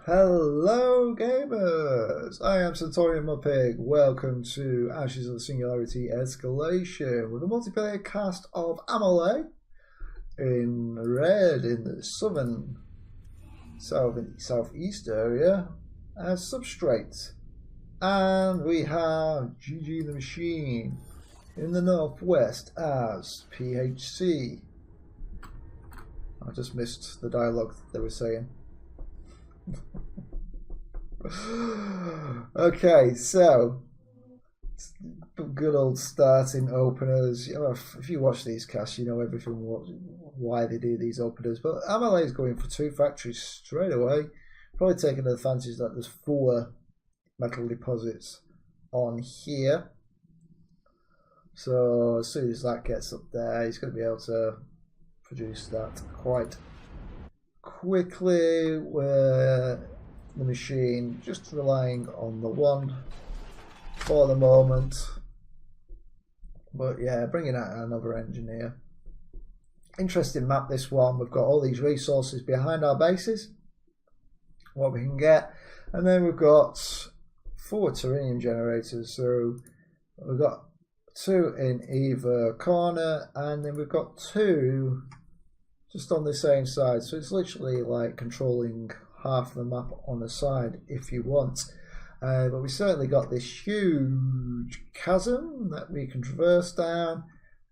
Hello gamers, I am centaurianmudpig. Welcome to Ashes of the Singularity Escalation with a multiplayer cast of Amelie in red in the southeast area as Substrate, and we have GGTheMachine in the northwest as PHC. I just missed the dialogue they were saying. Okay, so good old starting openers. You know, if you watch these casts, you know everything why they do these openers. But Amelie is going for 2 factories straight away, probably taking advantage that there's 4 metal deposits on here. So as soon as that gets up there, he's going to be able to produce that quite quickly. Where the machine just relying on the 1 for the moment, but yeah, bringing out another engineer. Interesting map, this one. We've got all these resources behind our bases, what we can get, and then we've got 4 terranium generators, so we've got 2 in either corner, and then we've got 2 just on the same side, so it's literally like controlling half the map on a side if you want. But we certainly got this huge chasm that we can traverse down,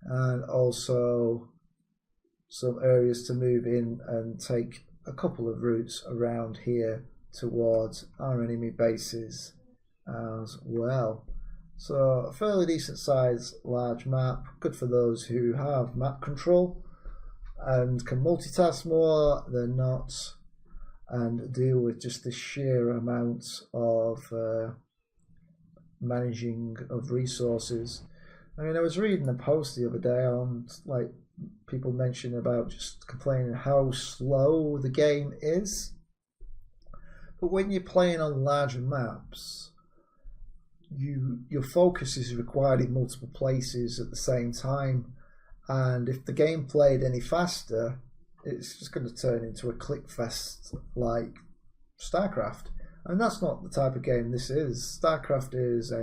and also some areas to move in and take a couple of routes around here towards our enemy bases as well. So a fairly decent size large map, good for those who have map control and can multitask more than not, and deal with just the sheer amount of managing of resources. I mean, I was reading a post the other day on like people mentioning about just complaining how slow the game is, but when you're playing on larger maps, your focus is required in multiple places at the same time, and if the game played any faster, it's just going to turn into a click fest like StarCraft, and that's not the type of game this is. StarCraft is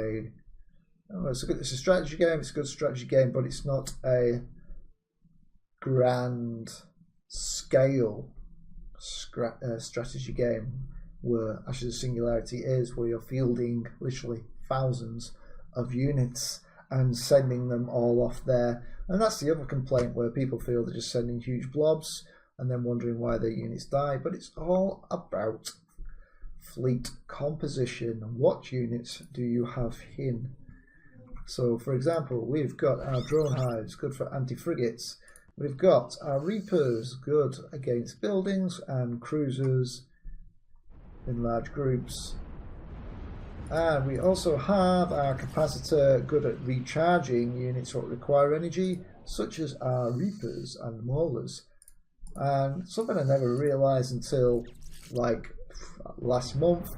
it's a strategy game. It's a good strategy game, but it's not a grand scale strategy game where Ashes of Singularity is, where you're fielding literally thousands of units and sending them all off there. And that's the other complaint, where people feel they're just sending huge blobs and then wondering why their units die. But it's all about fleet composition. What units do you have in? So, for example, we've got our drone hives, good for anti-frigates. We've got our reapers, good against buildings and cruisers in large groups. And we also have our capacitor, good at recharging units that require energy, such as our reapers and maulers. And something I never realised until like last month,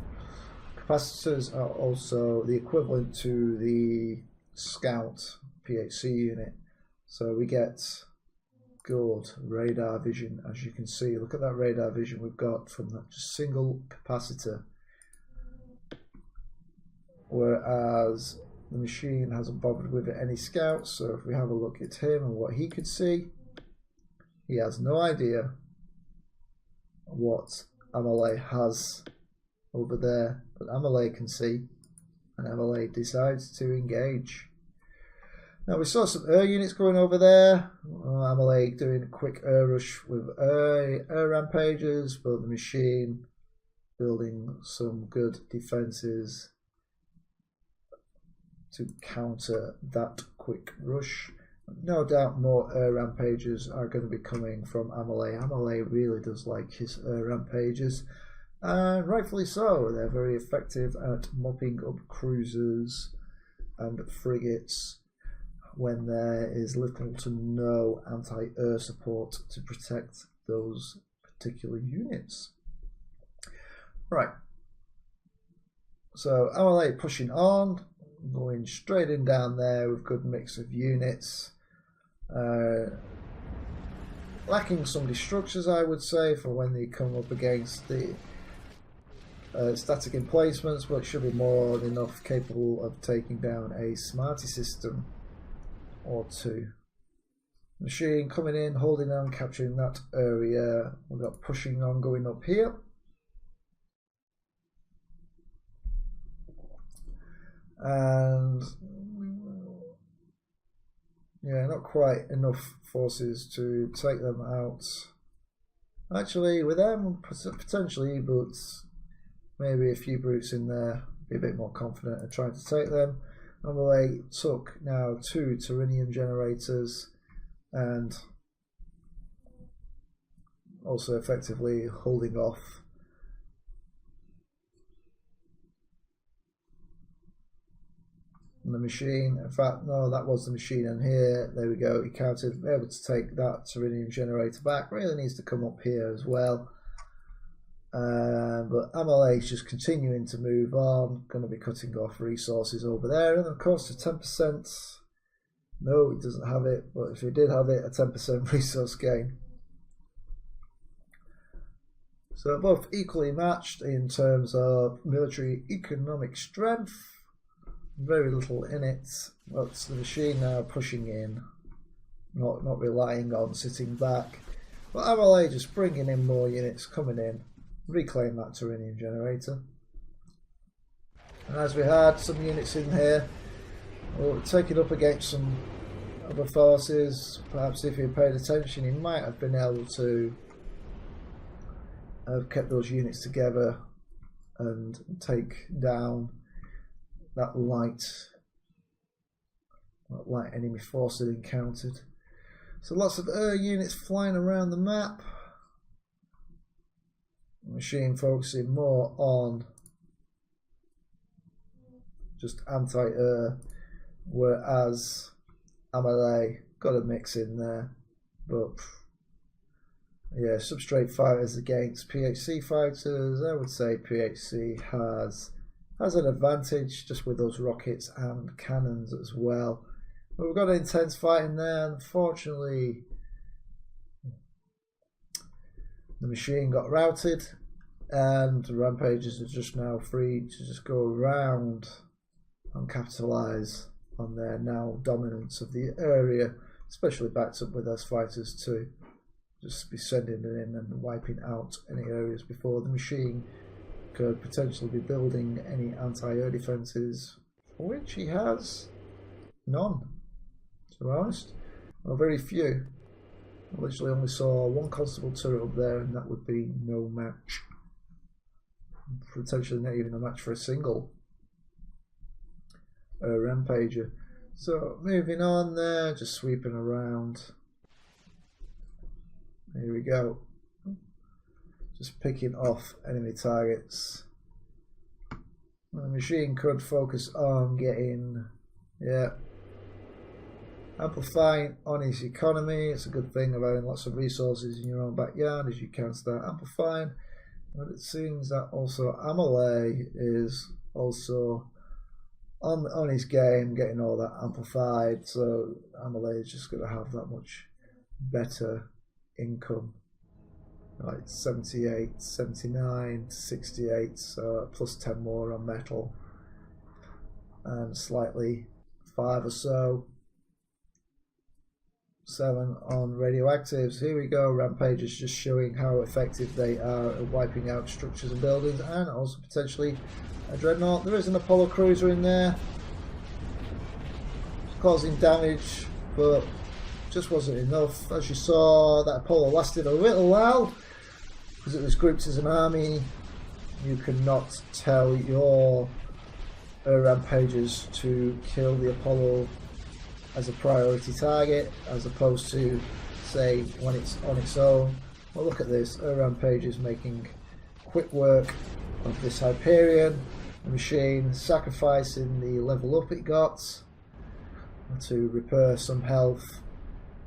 capacitors are also the equivalent to the Scout PHC unit. So we get good radar vision, as you can see. Look at that radar vision we've got from that just single capacitor. Whereas the machine hasn't bothered with any scouts, so if we have a look at him and what he could see, he has no idea what Amelie has over there, but Amelie can see, and Amelie decides to engage. Now we saw some air units going over there. Amelie doing a quick air rush with air rampages, but the machine building some good defenses to counter that quick rush. No doubt more air rampages are going to be coming from Amelie. Amelie really does like his air rampages, and rightfully so. They're very effective at mopping up cruisers and frigates when there is little to no anti-air support to protect those particular units. Right, so Amelie pushing on, going straight in down there with good mix of units, lacking some destructors, I would say, for when they come up against the static emplacements, but it should be more than enough capable of taking down a smarty system or two. Machine coming in, holding on, capturing that area. We've got pushing on, going up here. And yeah, not quite enough forces to take them out. Actually, with them, potentially, but maybe a few brutes in there, be a bit more confident at trying to take them. Amelie took now 2 Tyrannium generators and also effectively holding off the machine. In fact, no, that was the machine, and here, there we go, he counted, able to take that Tyrannium generator back. Really needs to come up here as well. But Amelie's just continuing to move on, going to be cutting off resources over there, and of course the 10%, no, he doesn't have it, but if he did have it, a 10% resource gain. So both equally matched in terms of military economic strength. Very little in it. That's the machine now pushing in, not relying on sitting back. But Amelie just bringing in more units, coming in, reclaim that Tyrannium generator. And as we had some units in here, we'll take it up against some other forces. Perhaps if he had paid attention, he might have been able to have kept those units together and take down that light enemy force it encountered. So lots of units flying around the map. Machine focusing more on just anti-air, whereas Amelie got a mix in there. But yeah, substrate fighters against PHC fighters, I would say PHC has an advantage just with those rockets and cannons as well. But we've got an intense fight in there. Unfortunately, the machine got routed, and the rampagers are just now free to just go around and capitalise on their now dominance of the area, especially backed up with those fighters too. Just be sending it in and wiping out any areas before the machine could potentially be building any anti-air defences, for which he has none, to be honest. Well, very few. I literally only saw one constable turret up there, and that would be no match. Potentially not even a match for a single rampager. So moving on there, just sweeping around. Here we go. Just picking off enemy targets. The machine could focus on getting, amplifying on his economy. It's a good thing of having lots of resources in your own backyard, as you can start amplifying. But it seems that also Amelie is also on his game, getting all that amplified. So Amelie is just going to have that much better income. Like 78, 79, 68, so plus 10 more on metal, and slightly 5 or so, 7 on radioactives. Here we go, rampages just showing how effective they are at wiping out structures and buildings, and also potentially a dreadnought. There is an Apollo cruiser in there causing damage, but just wasn't enough. As you saw, that Apollo lasted a little while because it was grouped as an army. You cannot tell your rampagers to kill the Apollo as a priority target, as opposed to, say, when it's on its own. Well, look at this, rampagers making quick work of this Hyperion. The machine sacrificing the level up it got to repair some health,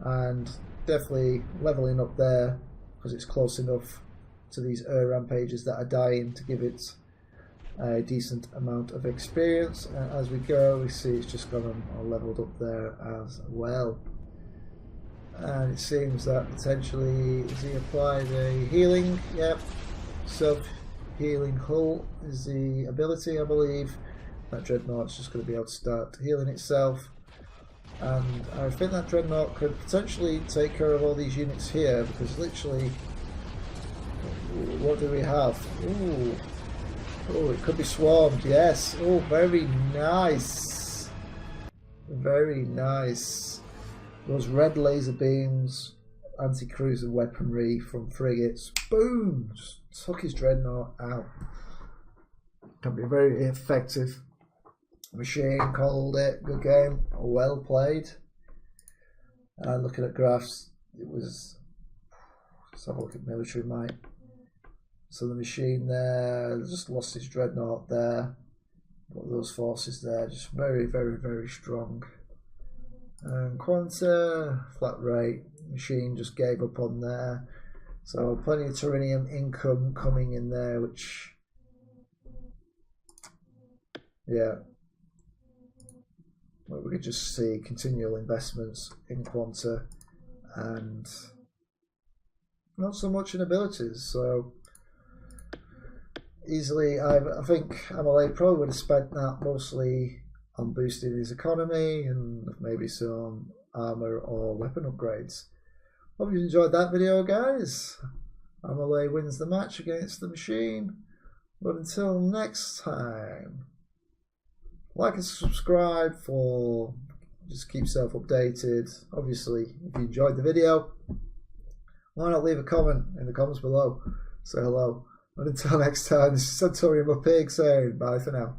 and definitely leveling up there because it's close enough to these rampagers that are dying to give it a decent amount of experience. And as we go, we see it's just gone and leveled up there as well. And it seems that potentially, has he applied a healing? Yep. So Healing Hull is the ability, I believe. That Dreadnought's just going to be able to start healing itself. And I think that Dreadnought could potentially take care of all these units here, because literally, what do we have? Ooh. Oh, it could be swarmed, yes. Oh, very nice. Very nice. Those red laser beams, anti-cruiser weaponry from frigates. Boom! Just took his Dreadnought out. Can be very effective. Machine called it. Good game. Well played. And looking at graphs, it was... Let's have a look at military might. So the machine there, just lost his Dreadnought there. But those forces there, just very, very, very strong. And Quanta, flat rate. Machine just gave up on there. So plenty of Tyrannium income coming in there, which... Yeah. Well, we could just see continual investments in Quanta and not so much in abilities. So easily, I think Amelie probably would have spent that mostly on boosting his economy and maybe some armor or weapon upgrades. Hope you enjoyed that video, guys. Amelie wins the match against the machine. But until next time, like and subscribe for just keep yourself updated. Obviously, if you enjoyed the video, why not leave a comment in the comments below? Say hello. And until next time, this is centaurianmudpig saying bye for now.